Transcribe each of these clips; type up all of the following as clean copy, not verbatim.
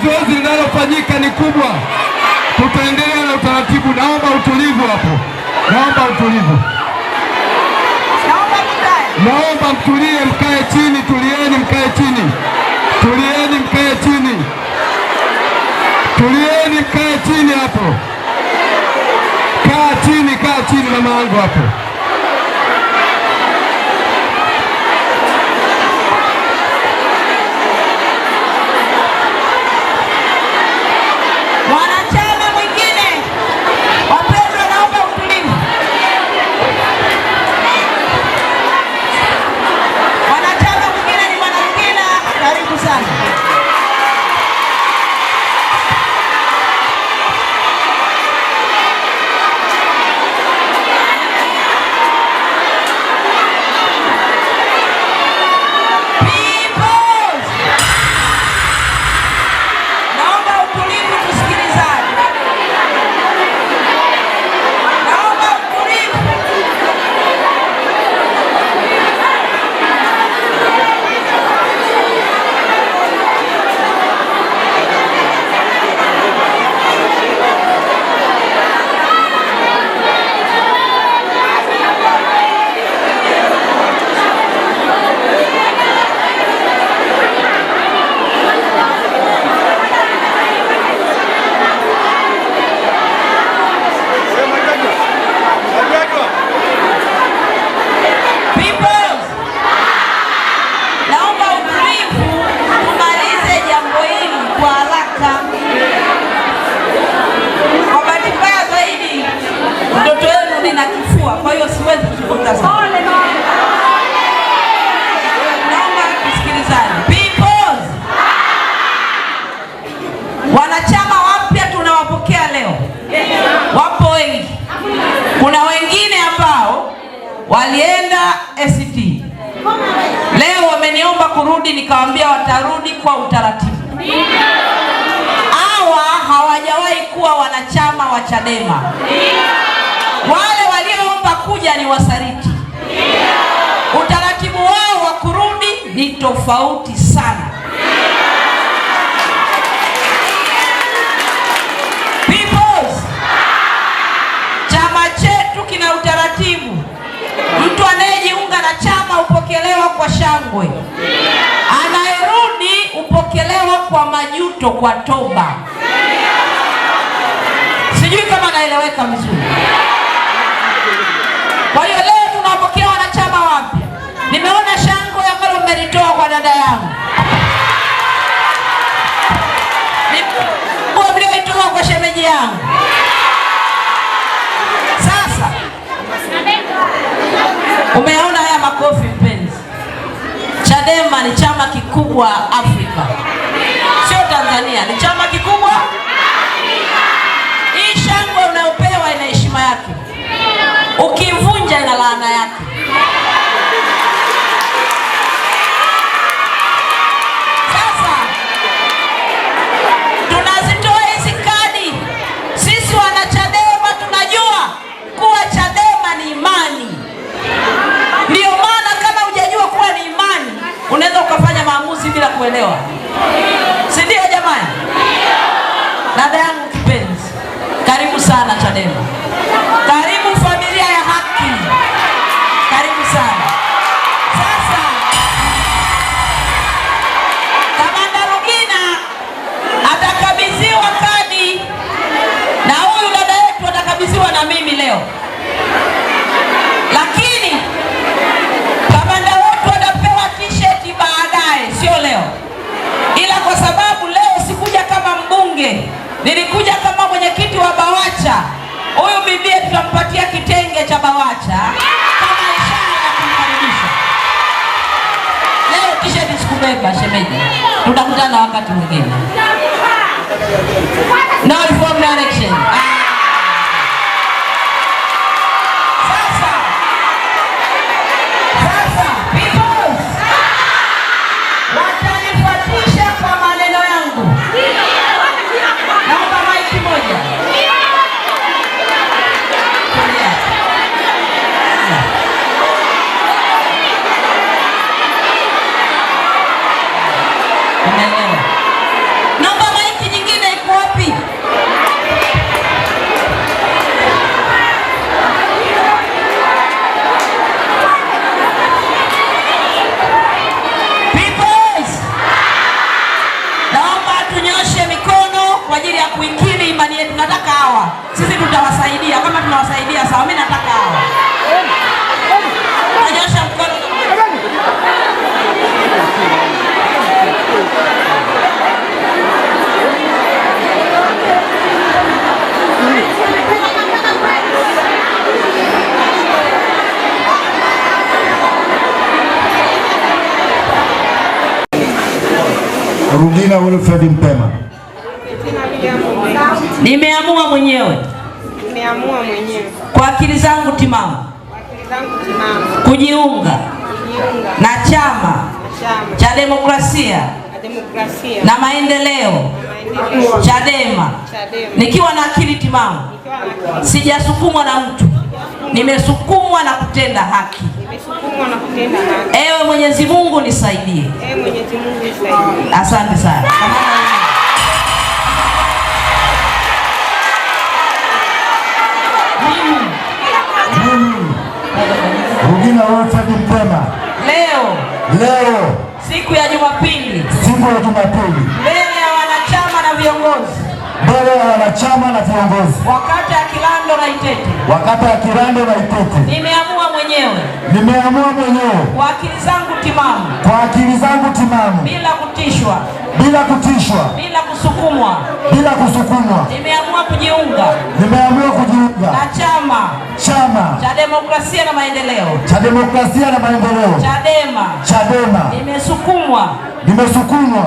zoezi linalofanyika ni kubwa. Tutaendelea na utaratibu. Naomba utulivu hapo, naomba utulivu. Naomba mtulie, mkae chini. Tulieni, mkae chini. Tulieni, mkae chini. Tulieni, mkae chini hapo. Kaa chini, kaa chini mama yangu hapo. Kwa hiyo siwezi kuzungumza sana. Naomba tusikilizane. People. Wanachama wapya tunawapokea leo. Wapo wengi. Kuna wengine ambao walienda ACT. Leo wameniomba kurudi, nikawaambia watarudi kwa utaratibu. Hawa hawajawahi kuwa wanachama wa Chadema. Wale walioomba kuja ni wasaliti. Utaratibu wao wa kurudi ni tofauti sana. Peoples, chama chetu kina utaratibu. Mtu anayejiunga na chama upokelewa kwa shangwe. Anayerudi upokelewa kwa majuto, kwa toba. Sijui kama naeleweka vizuri. Kwa hiyo leo tunapokea wanachama wapya. Nimeona shangwe ambalo mmelitoa kwa dada yangu. Kwa mlioitoa kwa shemeji yangu. Sasa umeona haya makofi mpenzi. Chadema ni chama kikubwa Afrika. Sio Tanzania, ni chama kikubwa Afrika. Hii shangwe unayopewa ina heshima yake. Ukivunja ina laana yake. Sasa tunazitoa hizi kadi. Sisi wana Chadema tunajua kuwa Chadema ni imani. Ndio maana kama hujajua kuwa ni imani, unaweza ukafanya maamuzi bila kuelewa. Si ndio jamani? Dada yangu kipenzi, karibu sana Chadema. Karibu familia ya haki. Karibu sana. Sasa Kamanda Rugina atakabidhiwa kadi na huyu dada yetu atakabidhiwa na mimi leo. Lakini kamanda wetu atapewa t-shirt baadaye, sio leo. Ila kwa sababu leo sikuja kama mbunge, nilikuja kama mwenyekiti wa BAWACHA. Huyu bibie tutampatia kitenge cha BAWACHA kama ishara ya kumkaribisha. Leo t-shirt sikubeba shemeji. Tutakutana wakati mwingine. No reform direction. Naomba Rugina Wilfred Mpema. Nimeamua mwenyewe kwa akili zangu timamu kujiunga na Chama cha Demokrasia na Maendeleo Chadema nikiwa na akili timamu, sijasukumwa na mtu, nimesukumwa na kutenda haki. Ewe Mwenyezi Mungu nisaidie. Asante sana. Rugina Wilfred Mpema. Leo siku ya Jumapili, mbele ya wanachama na viongozi, wakati ya Kilando na Itete, nimeamua mwenyewe kwa akili zangu timamu bila kutishwa bila kusukumwa, nimeamua kujiunga na Chama cha Demokrasia na Maendeleo Chadema. Nimesukumwa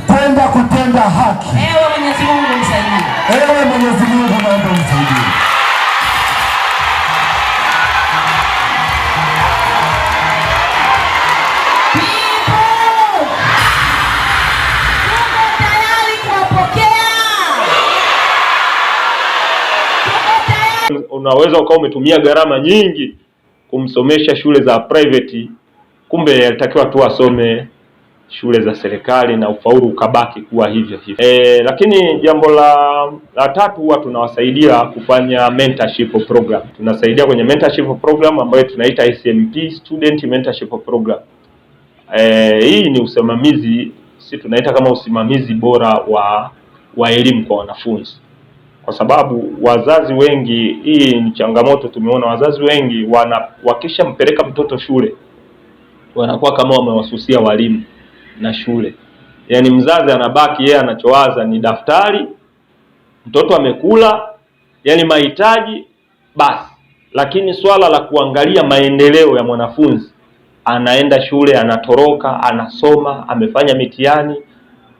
kwenda kutenda haki. Ewe Mwenyezi Mungu nisaidie. Naomba unisaidie. Unaweza ukawa umetumia gharama nyingi kumsomesha shule za private, kumbe yalitakiwa tu asome shule za serikali na ufaulu ukabaki kuwa hivyo hivyo. Lakini jambo la tatu, huwa tunawasaidia kufanya mentorship program. Tunasaidia kwenye mentorship program ambayo tunaita SMP, Student Mentorship Program. Hii ni usimamizi, si tunaita kama usimamizi bora wa elimu kwa wanafunzi. Kwa sababu wazazi wengi, hii ni changamoto tumeona, wazazi wengi wakishampeleka mtoto shule wanakuwa kama wamewasusia walimu na shule. Yaani mzazi anabaki yeye anachowaza ni daftari, mtoto amekula, yani mahitaji basi. Lakini swala la kuangalia maendeleo ya mwanafunzi, anaenda shule, anatoroka, anasoma, amefanya mitihani,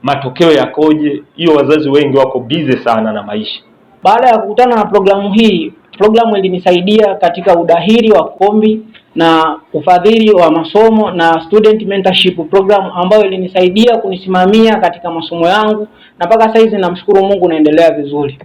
matokeo yakoje, hiyo wazazi wengi wako busy sana na maisha. Baada ya kukutana na programu hii, programu ilinisaidia katika udahiri wa kombi na ufadhili wa masomo na student mentorship program ambayo ilinisaidia kunisimamia katika masomo yangu, na mpaka sasa hizi namshukuru Mungu naendelea vizuri.